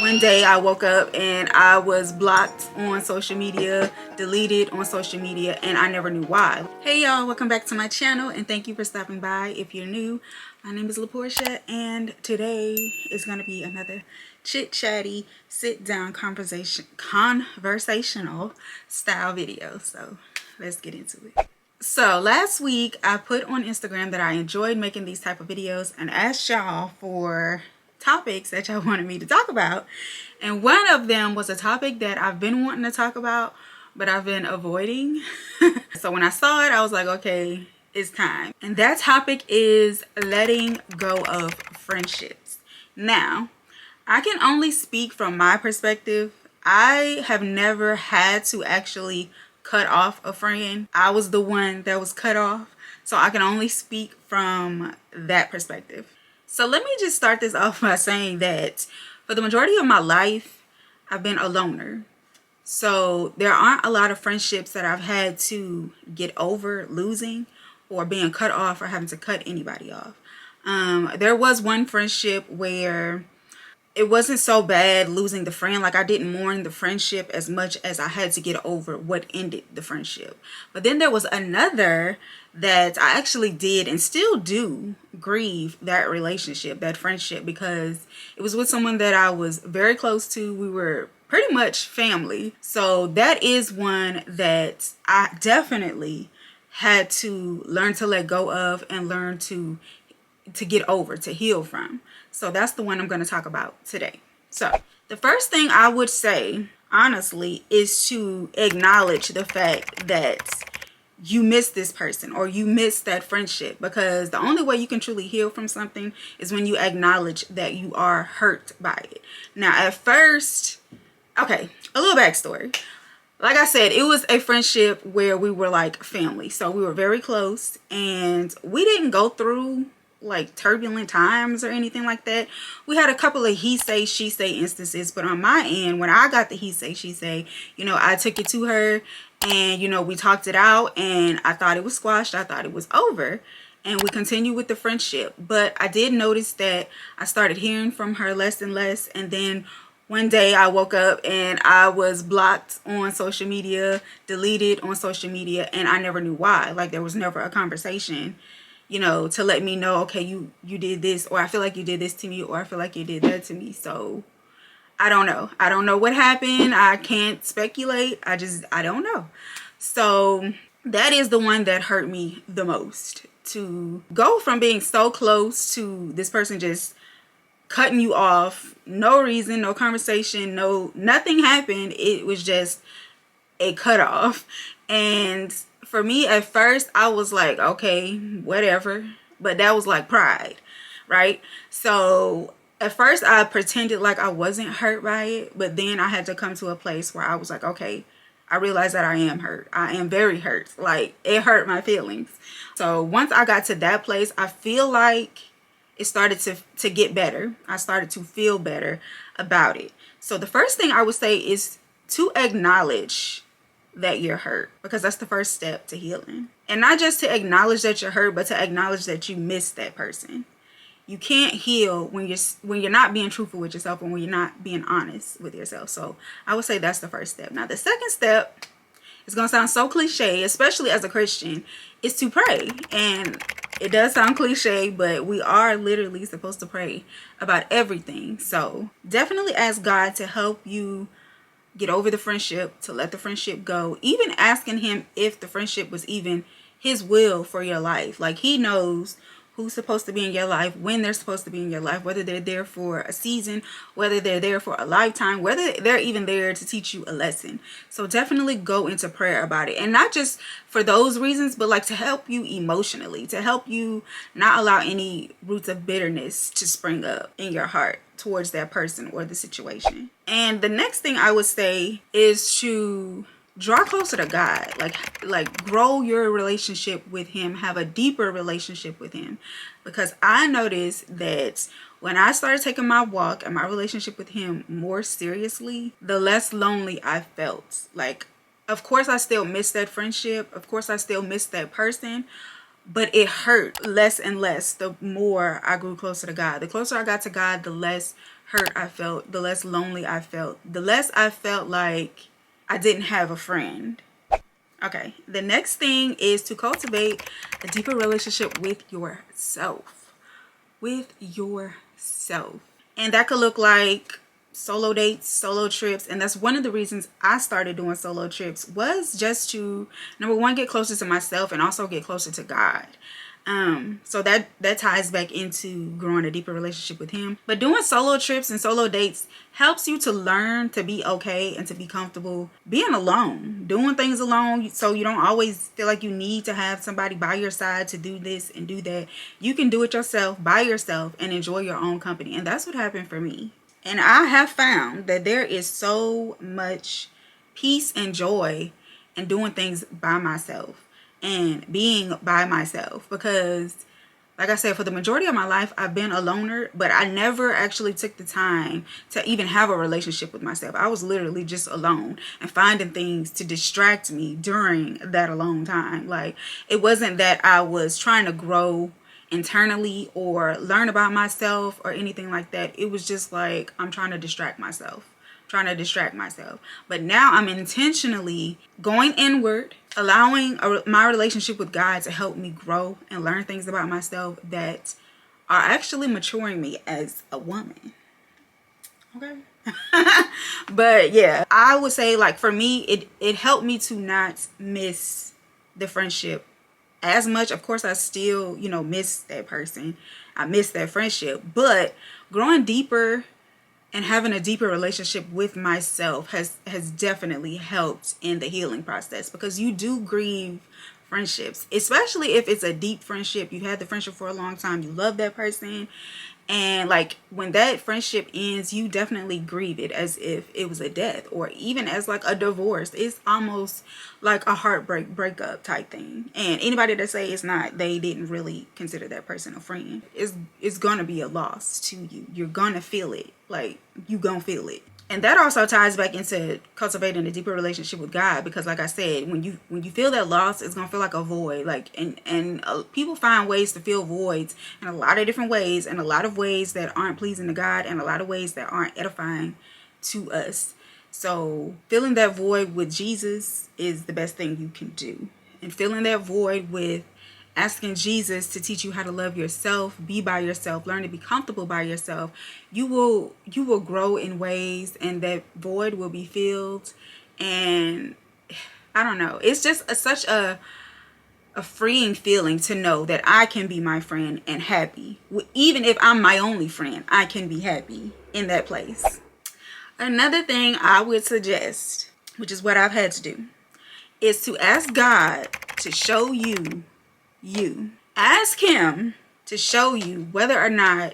One day I woke up and I was blocked on social media, deleted on social media, and I never knew why. Hey y'all, welcome back to my channel and thank you for stopping by. If you're new, my name is LaPortia and today is going to be another chit-chatty, sit-down conversational style video. So let's get into it. So last week I put on Instagram that I enjoyed making these type of videos and asked y'all for topics that y'all wanted me to talk about, and one of them was a topic that I've been wanting to talk about but I've been avoiding. So when I saw it, I was like, okay, it's time. And that topic is letting go of friendships. Now, I can only speak from my perspective. I have never had to actually cut off a friend. I was the one that was cut off, so I can only speak from that perspective. So let me just start this off by saying that for the majority of my life, I've been a loner. So there aren't a lot of friendships that I've had to get over losing or being cut off or having to cut anybody off. There was one friendship where it wasn't so bad losing the friend. Like, I didn't mourn the friendship as much as I had to get over what ended the friendship. But then there was another that I actually did and still do grieve that relationship, that friendship, because it was with someone that I was very close to. We were pretty much family. So that is one that I definitely had to learn to let go of and learn to get over, to heal from. So that's the one I'm going to talk about today. So the first thing I would say, honestly, is to acknowledge the fact that you miss this person or you miss that friendship, because the only way you can truly heal from something is when you acknowledge that you are hurt by it. Now, at first, okay, a little backstory. Like I said, it was a friendship where we were like family. So we were very close and we didn't go through like turbulent times or anything like that. We had a couple of he say she say instances, but on my end, when I got the he say she say, I took it to her and we talked it out and I thought it was squashed. I thought it was over and we continued with the friendship. But I did notice that I started hearing from her less and less, and then one day I woke up and I was blocked on social media, deleted on social media, and I never knew why. Like, there was never a conversation to let me know, okay, you did this, or I feel like you did this to me, or I feel like you did that to me. So I don't know. I don't know what happened. I can't speculate. I don't know. So that is the one that hurt me the most, to go from being so close to this person just cutting you off, no reason, no conversation, nothing happened. It was just a cutoff. And for me, at first, I was like, okay, whatever. But that was like pride, right? So at first, I pretended like I wasn't hurt by it. But then I had to come to a place where I was like, okay, I realized that I am hurt. I am very hurt. Like, it hurt my feelings. So once I got to that place, I feel like it started to get better. I started to feel better about it. So the first thing I would say is to acknowledge that you're hurt, because that's the first step to healing. And not just to acknowledge that you're hurt, but to acknowledge that you miss that person. You can't heal when you're not being truthful with yourself and when you're not being honest with yourself. So I would say that's the first step. Now, the second step is going to sound so cliche, especially as a Christian, is to pray. And it does sound cliche, but we are literally supposed to pray about everything. So definitely ask God to help you get over the friendship, to let the friendship go, even asking him if the friendship was even his will for your life. Like, he knows who's supposed to be in your life, when they're supposed to be in your life, whether they're there for a season, whether they're there for a lifetime, whether they're even there to teach you a lesson. So definitely go into prayer about it. And not just for those reasons, but like to help you emotionally, to help you not allow any roots of bitterness to spring up in your heart towards that person or the situation. And the next thing I would say is to draw closer to God, like grow your relationship with him, have a deeper relationship with him. Because I noticed that when I started taking my walk and my relationship with him more seriously, the less lonely I felt. Like, of course I still miss that friendship, of course I still miss that person, but it hurt less and less the more I grew closer to God. The closer I got to God, the less hurt I felt, the less lonely I felt, the less I felt like I didn't have a friend. Okay, the next thing is to cultivate a deeper relationship with yourself. With yourself. And that could look like solo dates, solo trips. And that's one of the reasons I started doing solo trips, was just to, number one, get closer to myself and also get closer to God. So that ties back into growing a deeper relationship with him. But doing solo trips and solo dates helps you to learn to be okay and to be comfortable being alone, doing things alone, so you don't always feel like you need to have somebody by your side to do this and do that. You can do it yourself, by yourself, and enjoy your own company. And that's what happened for me. And I have found that there is so much peace and joy in doing things by myself and being by myself, because like I said, for the majority of my life I've been a loner, but I never actually took the time to even have a relationship with myself. I was literally just alone and finding things to distract me during that alone time. Like, it wasn't that I was trying to grow internally or learn about myself or anything like that. It was just like, I'm trying to distract myself. But now I'm intentionally going inward, allowing my relationship with God to help me grow and learn things about myself that are actually maturing me as a woman. Okay. But yeah, I would say, like, for me, it helped me to not miss the friendship as much. Of course, I still, miss that person. I miss that friendship, but growing deeper and having a deeper relationship with myself has definitely helped in the healing process, because you do grieve friendships, especially if it's a deep friendship. You had the friendship for a long time, you love that person, and like when that friendship ends, you definitely grieve it as if it was a death, or even as like a divorce. It's almost like a breakup type thing. And anybody that say it's not, they didn't really consider that person a friend. It's gonna be a loss to you. You're gonna feel it. Like, you gonna feel it. And that also ties back into cultivating a deeper relationship with God, because like I said, when you feel that loss, it's gonna feel like a void. Like, and people find ways to fill voids in a lot of different ways, and a lot of ways that aren't pleasing to God, and a lot of ways that aren't edifying to us. So filling that void with Jesus is the best thing you can do. And filling that void with asking Jesus to teach you how to love yourself, be by yourself, learn to be comfortable by yourself, you will grow in ways, and that void will be filled. And I don't know, it's just such a freeing feeling to know that I can be my friend and happy. Even if I'm my only friend, I can be happy in that place. Another thing I would suggest, which is what I've had to do, is to ask God to show you. Ask him to show you whether or not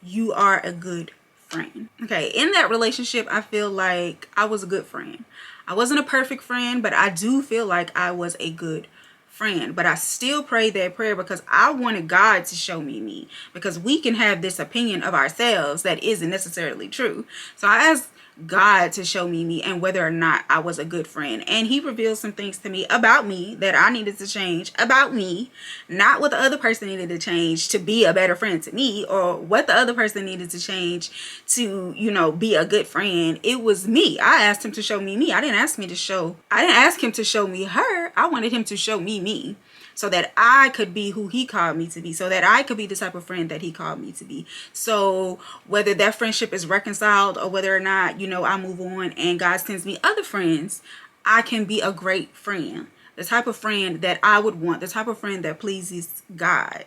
you are a good friend. Okay, in that relationship, I feel like I was a good friend. I wasn't a perfect friend, but I do feel like I was a good friend. But I still prayed that prayer because I wanted God to show me, because we can have this opinion of ourselves that isn't necessarily true. So I asked God to show me and whether or not I was a good friend. And he revealed some things to me about me that I needed to change about me, not what the other person needed to change to be a better friend to me, or what the other person needed to change to, be a good friend. It was me. I asked him to show me. I didn't ask him to show me her. I wanted him to show me, so that I could be who he called me to be, so that I could be the type of friend that he called me to be. So whether that friendship is reconciled or whether or not, I move on and God sends me other friends, I can be a great friend, the type of friend that I would want, the type of friend that pleases God.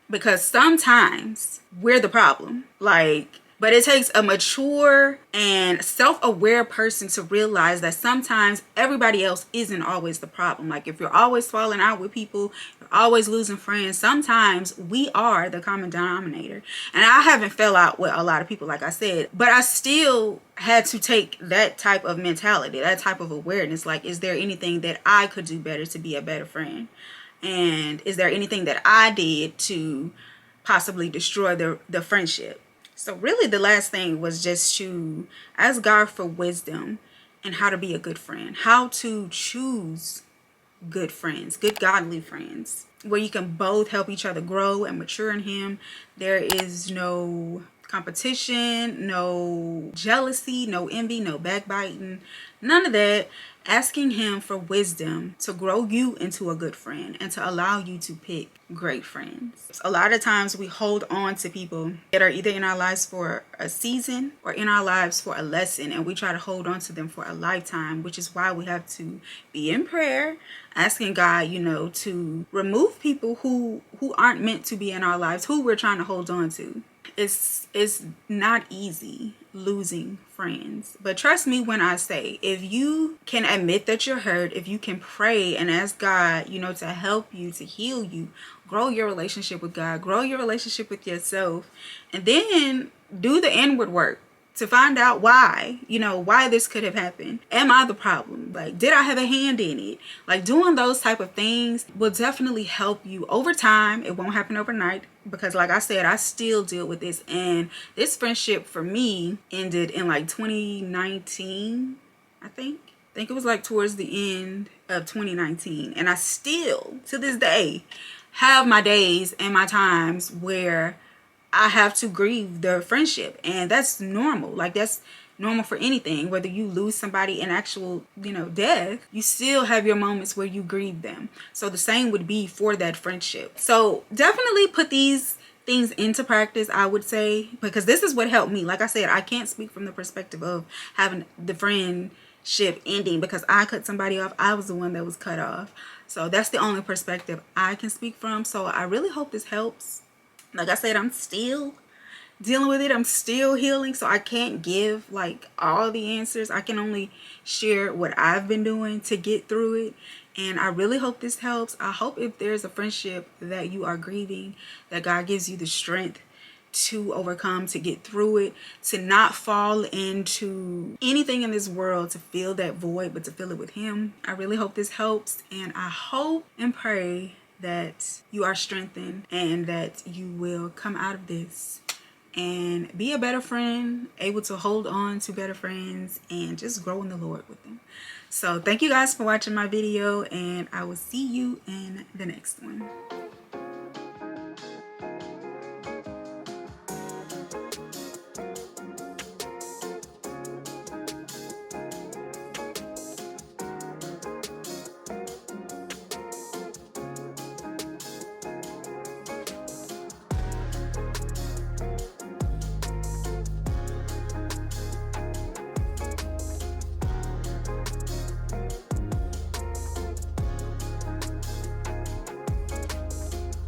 Because sometimes we're the problem. But it takes a mature and self-aware person to realize that sometimes everybody else isn't always the problem. Like, if you're always falling out with people, you're always losing friends, sometimes we are the common denominator. And I haven't fell out with a lot of people, like I said, but I still had to take that type of mentality, that type of awareness. Like, is there anything that I could do better to be a better friend? And is there anything that I did to possibly destroy the friendship? So really the last thing was just to ask God for wisdom and how to be a good friend, how to choose good friends, good godly friends, where you can both help each other grow and mature in him. There is no competition, no jealousy, no envy, no backbiting, none of that. Asking him for wisdom to grow you into a good friend and to allow you to pick great friends. A lot of times we hold on to people that are either in our lives for a season or in our lives for a lesson, and we try to hold on to them for a lifetime, which is why we have to be in prayer, asking God, to remove people who aren't meant to be in our lives, who we're trying to hold on to. It's not easy losing friends, but trust me when I say, if you can admit that you're hurt, if you can pray and ask God, to help you, to heal you, grow your relationship with God, grow your relationship with yourself, and then do the inward work to find out why this could have happened. Am I the problem? Like, did I have a hand in it? Like, doing those type of things will definitely help you over time. It won't happen overnight, because like I said, I still deal with this, and this friendship for me ended in like 2019, I think it was like towards the end of 2019, and I still to this day have my days and my times where I have to grieve the friendship, and that's normal. Like, that's normal for anything. Whether you lose somebody in actual, death, you still have your moments where you grieve them. So the same would be for that friendship. So definitely put these things into practice, I would say, because this is what helped me. Like I said, I can't speak from the perspective of having the friendship ending because I cut somebody off. I was the one that was cut off. So that's the only perspective I can speak from. So I really hope this helps. Like I said, I'm still dealing with it. I'm still healing. So I can't give like all the answers. I can only share what I've been doing to get through it. And I really hope this helps. I hope if there's a friendship that you are grieving, that God gives you the strength to overcome, to get through it, to not fall into anything in this world to fill that void, but to fill it with Him. I really hope this helps. And I hope and pray that you are strengthened and that you will come out of this and be a better friend, able to hold on to better friends, and just grow in the Lord with them. So thank you guys for watching my video, and I will see you in the next one.